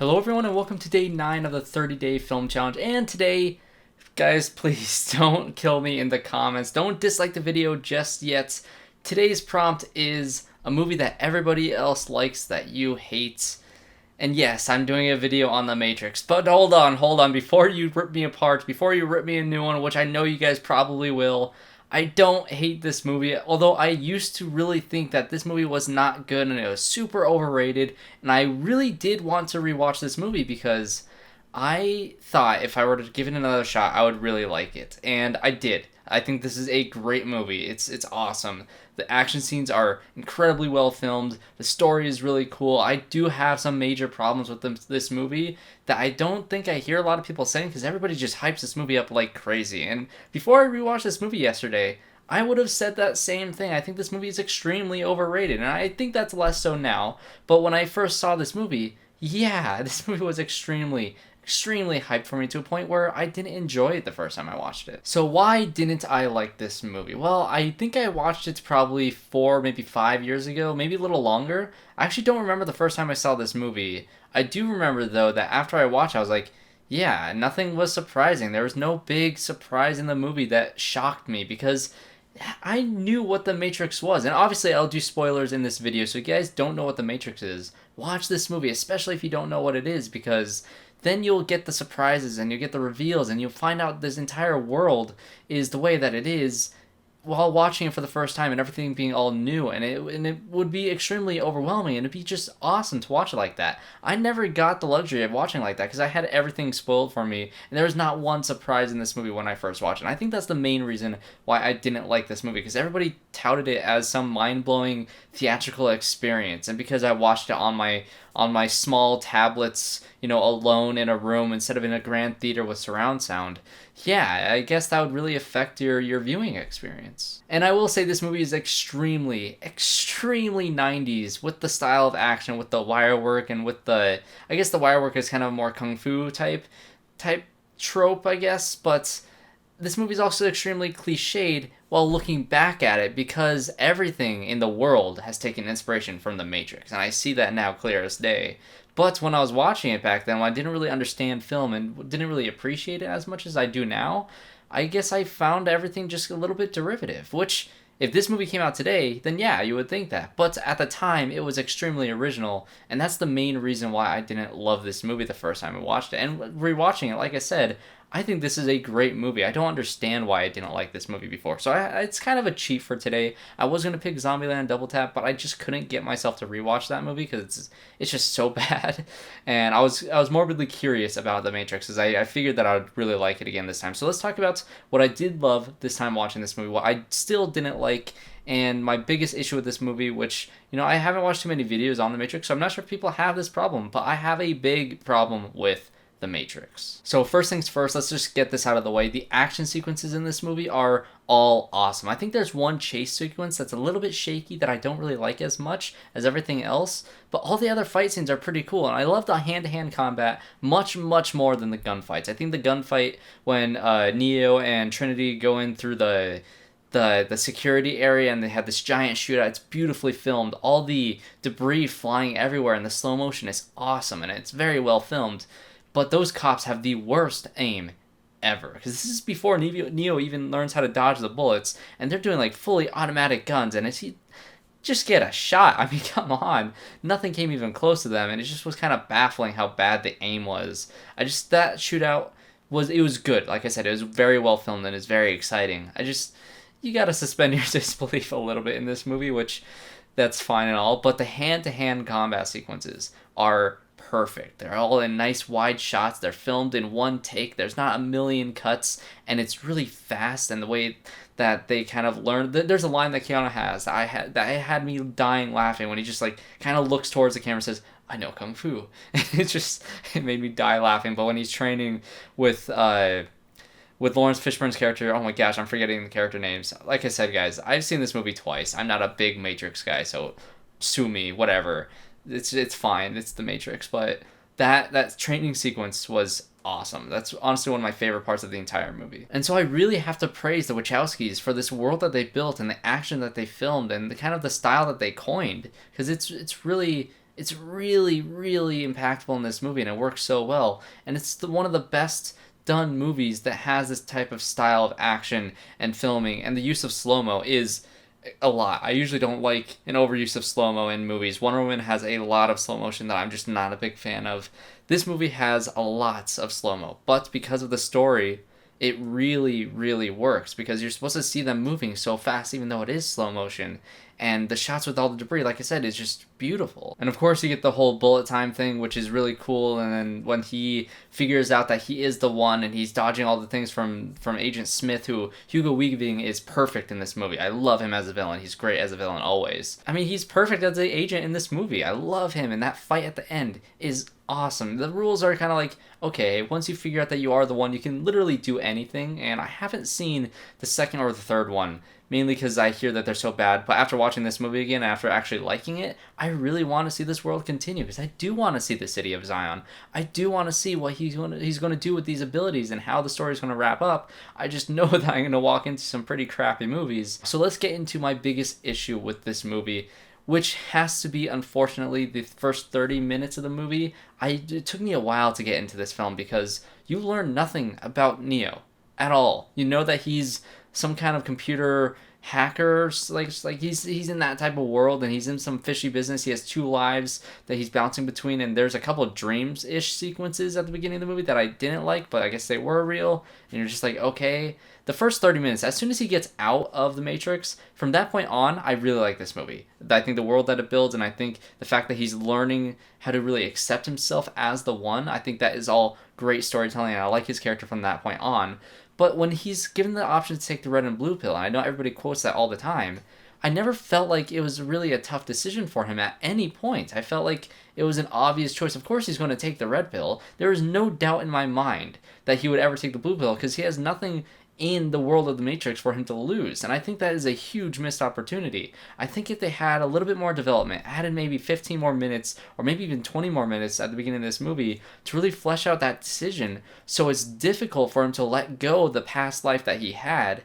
Hello everyone and welcome to day 9 of the 30-day film challenge. And today, guys, please don't kill me in the comments. Don't dislike the video just yet. Today's prompt is a movie that everybody else likes that you hate. And yes, I'm doing a video on The Matrix. But hold on. Before you rip me apart, before you rip me a new one, which I know you guys probably will, I don't hate this movie, although I used to really think that this movie was not good and it was super overrated, and I really did want to rewatch this movie because I thought if I were to give it another shot, I would really like it, and I did. I think this is a great movie. It's awesome. The action scenes are incredibly well filmed. The story is really cool. I do have some major problems with this movie that I don't think I hear a lot of people saying because everybody just hypes this movie up like crazy. And before I rewatched this movie yesterday, I would have said that same thing. I think this movie is extremely overrated, and I think that's less so now. But when I first saw this movie, yeah, this movie was extremely hyped for me to a point where I didn't enjoy it the first time I watched it. So why didn't I like this movie? Well, I think I watched it probably 4, maybe 5 years ago, maybe a little longer. I actually don't remember the first time I saw this movie. I do remember, though, that after I watched it, I was like, yeah, nothing was surprising. There was no big surprise in the movie that shocked me because I knew what The Matrix was. And obviously I'll do spoilers in this video, so if you guys don't know what The Matrix is, watch this movie, especially if you don't know what it is, because then you'll get the surprises and you'll get the reveals and you'll find out this entire world is the way that it is while watching it for the first time and everything being all new, and it would be extremely overwhelming, and it'd be just awesome to watch it like that. I never got the luxury of watching like that because I had everything spoiled for me, and there was not one surprise in this movie when I first watched it. And I think that's the main reason why I didn't like this movie, because everybody touted it as some mind-blowing theatrical experience, and because I watched it on my small tablets, alone in a room instead of in a grand theater with surround sound, yeah, I guess that would really affect your viewing experience. And I will say this movie is extremely 90s with the style of action, with the wire work, and with I guess the wire work is kind of a more kung fu type trope, I guess, but this movie is also extremely cliched while looking back at it because everything in the world has taken inspiration from The Matrix, and I see that now clear as day. But when I was watching it back then, when I didn't really understand film and didn't really appreciate it as much as I do now, I guess I found everything just a little bit derivative, which, if this movie came out today, then yeah, you would think that. But at the time, it was extremely original, and that's the main reason why I didn't love this movie the first time I watched it. And rewatching it, like I said, I think this is a great movie. I don't understand why I didn't like this movie before. So it's kind of a cheat for today. I was going to pick Zombieland Double Tap, but I just couldn't get myself to rewatch that movie because it's just so bad. And I was morbidly curious about The Matrix because I figured that I would really like it again this time. So let's talk about what I did love this time watching this movie, what I still didn't like, and my biggest issue with this movie, which, I haven't watched too many videos on The Matrix, so I'm not sure if people have this problem, but I have a big problem with The Matrix. So first things first, let's just get this out of the way. The action sequences in this movie are all awesome. I think there's one chase sequence that's a little bit shaky that I don't really like as much as everything else, but all the other fight scenes are pretty cool, and I love the hand-to-hand combat much more than the gunfights. I think the gunfight when Neo and Trinity go in through the security area and they have this giant shootout, it's beautifully filmed. All the debris flying everywhere and the slow motion is awesome, and it's very well filmed. But those cops have the worst aim ever, because this is before Neo even learns how to dodge the bullets, and they're doing like fully automatic guns, and he just get a shot. I mean, come on, nothing came even close to them, and it just was kind of baffling how bad the aim was. That shootout was good. Like I said, it was very well filmed and it's very exciting. You gotta suspend your disbelief a little bit in this movie, which that's fine and all, but the hand-to-hand combat sequences are perfect. They're all in nice wide shots. They're filmed in one take. There's not a million cuts, and it's really fast. And the way that they kind of learn, there's a line that Keanu has that had me dying laughing when he just like kind of looks towards the camera and says, "I know kung fu." It made me die laughing. But when he's training with Laurence Fishburne's character, oh my gosh, I'm forgetting the character names. Like I said, guys, I've seen this movie twice. I'm not a big Matrix guy, so sue me, whatever. It's fine. It's The Matrix, but that training sequence was awesome. That's honestly one of my favorite parts of the entire movie. And so I really have to praise the Wachowskis for this world that they built and the action that they filmed and the kind of the style that they coined, because it's really It's really, really impactful in this movie, and it works so well. And it's one of the best done movies that has this type of style of action and filming, and the use of slow-mo is a lot. I usually don't like an overuse of slow-mo in movies. Wonder Woman has a lot of slow motion that I'm just not a big fan of. This movie has a lot of slow-mo, but because of the story, it really, really works because you're supposed to see them moving so fast even though it is slow motion. And the shots with all the debris, like I said, is just beautiful. And of course you get the whole bullet time thing, which is really cool. And then when he figures out that he is the one and he's dodging all the things from Agent Smith, who Hugo Weaving is perfect in this movie. I love him as a villain. He's great as a villain always. I mean, he's perfect as an agent in this movie. I love him, and that fight at the end is awesome. The rules are kind of like, okay, once you figure out that you are the one, you can literally do anything. And I haven't seen the second or the third one, mainly because I hear that they're so bad. But after watching this movie again, after actually liking it, I really want to see this world continue because I do want to see the city of Zion. I do want to see what he's going to do with these abilities and how the story is going to wrap up. I just know that I'm going to walk into some pretty crappy movies. So let's get into my biggest issue with this movie, which has to be, unfortunately, the first 30 minutes of the movie. It took me a while to get into this film because you learn nothing about Neo at all. You know that he's some kind of computer hacker, like he's in that type of world, and he's in some fishy business. He has two lives that he's bouncing between, and there's a couple of dreams-ish sequences at the beginning of the movie that I didn't like, but I guess they were real, and you're just like, okay. The first 30 minutes, as soon as he gets out of the Matrix, from that point on, I really like this movie. I think the world that it builds, and I think the fact that he's learning how to really accept himself as the one, I think that is all great storytelling, and I like his character from that point on. But when he's given the option to take the red and blue pill, and I know everybody quotes that all the time, I never felt like it was really a tough decision for him at any point. I felt like it was an obvious choice. Of course he's going to take the red pill. There is no doubt in my mind that he would ever take the blue pill because he has nothing in the world of the Matrix for him to lose. And I think that is a huge missed opportunity. I think if they had a little bit more development, added maybe 15 more minutes, or maybe even 20 more minutes at the beginning of this movie to really flesh out that decision so it's difficult for him to let go of the past life that he had,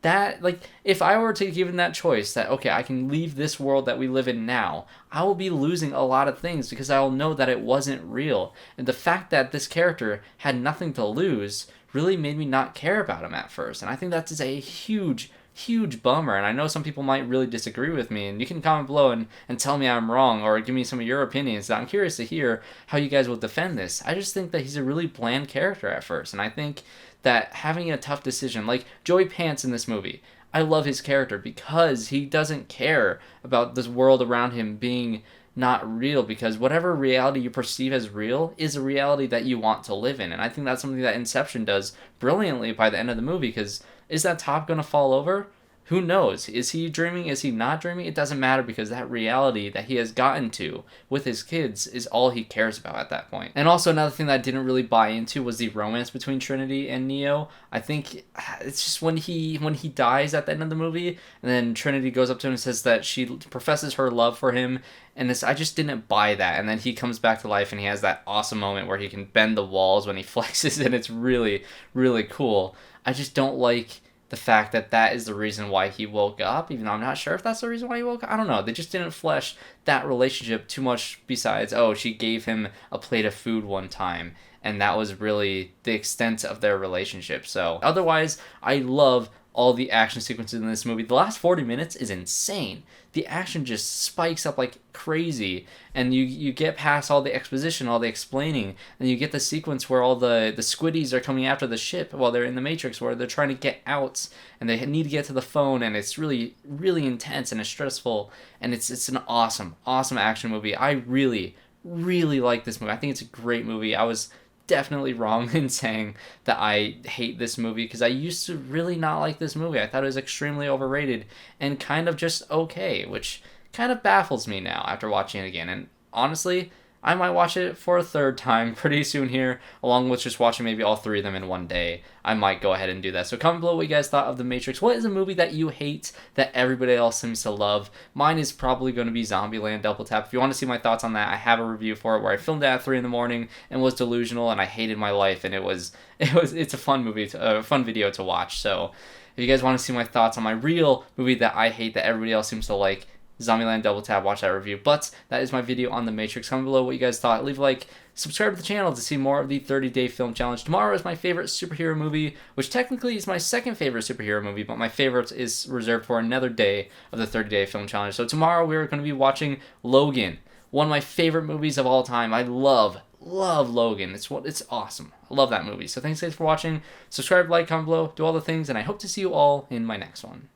that, like, if I were to give him that choice that, okay, I can leave this world that we live in now, I will be losing a lot of things because I will know that it wasn't real. And the fact that this character had nothing to lose really made me not care about him at first. And I think that is a huge, huge bummer. And I know some people might really disagree with me, and you can comment below and tell me I'm wrong or give me some of your opinions. I'm curious to hear how you guys will defend this. I just think that he's a really bland character at first, and I think that having a tough decision, like Joey Pants in this movie, I love his character because he doesn't care about this world around him being not real, because whatever reality you perceive as real is a reality that you want to live in. And I think that's something that Inception does brilliantly by the end of the movie, because is that top going to fall over? Who knows? Is he dreaming? Is he not dreaming? It doesn't matter, because that reality that he has gotten to with his kids is all he cares about at that point. And also another thing that I didn't really buy into was the romance between Trinity and Neo. I think it's just when he dies at the end of the movie, and then Trinity goes up to him and says that she professes her love for him, and I just didn't buy that. And then he comes back to life and he has that awesome moment where he can bend the walls when he flexes, and it's really, really cool. I just don't like the fact that that is the reason why he woke up, even though I'm not sure if that's the reason why he woke up. I don't know. They just didn't flesh that relationship too much besides, oh, she gave him a plate of food one time, and that was really the extent of their relationship. So otherwise, I love all the action sequences in this movie. The last 40 minutes is insane. The action just spikes up like crazy, and you get past all the exposition, all the explaining, and you get the sequence where all the squiddies are coming after the ship while they're in the Matrix, where they're trying to get out, and they need to get to the phone, and it's really, really intense, and it's stressful, and it's an awesome, awesome action movie. I really, really like this movie. I think it's a great movie. I was definitely wrong in saying that I hate this movie, because I used to really not like this movie. I thought it was extremely overrated and kind of just okay, which kind of baffles me now after watching it again. And honestly, I might watch it for a third time pretty soon here, along with just watching maybe all three of them in one day. I might go ahead and do that. So comment below what you guys thought of The Matrix. What is a movie that you hate that everybody else seems to love? Mine is probably going to be Zombieland Double Tap. If you want to see my thoughts on that, I have a review for it where I filmed it at 3 in the morning and was delusional, and I hated my life, and it's a fun movie, a fun video to watch. So if you guys want to see my thoughts on my real movie that I hate that everybody else seems to like, Zombieland Double Tap, watch that review. But that is my video on The Matrix. Comment below what you guys thought. Leave a like, subscribe to the channel to see more of the 30-day film challenge. Tomorrow is my favorite superhero movie, which technically is my second favorite superhero movie, but my favorite is reserved for another day of the 30-day film challenge. So tomorrow we're going to be watching Logan, one of my favorite movies of all time. I love Logan. It's awesome. I love that movie. So thanks guys for watching. Subscribe, like, comment below, do all the things, and I hope to see you all in my next one.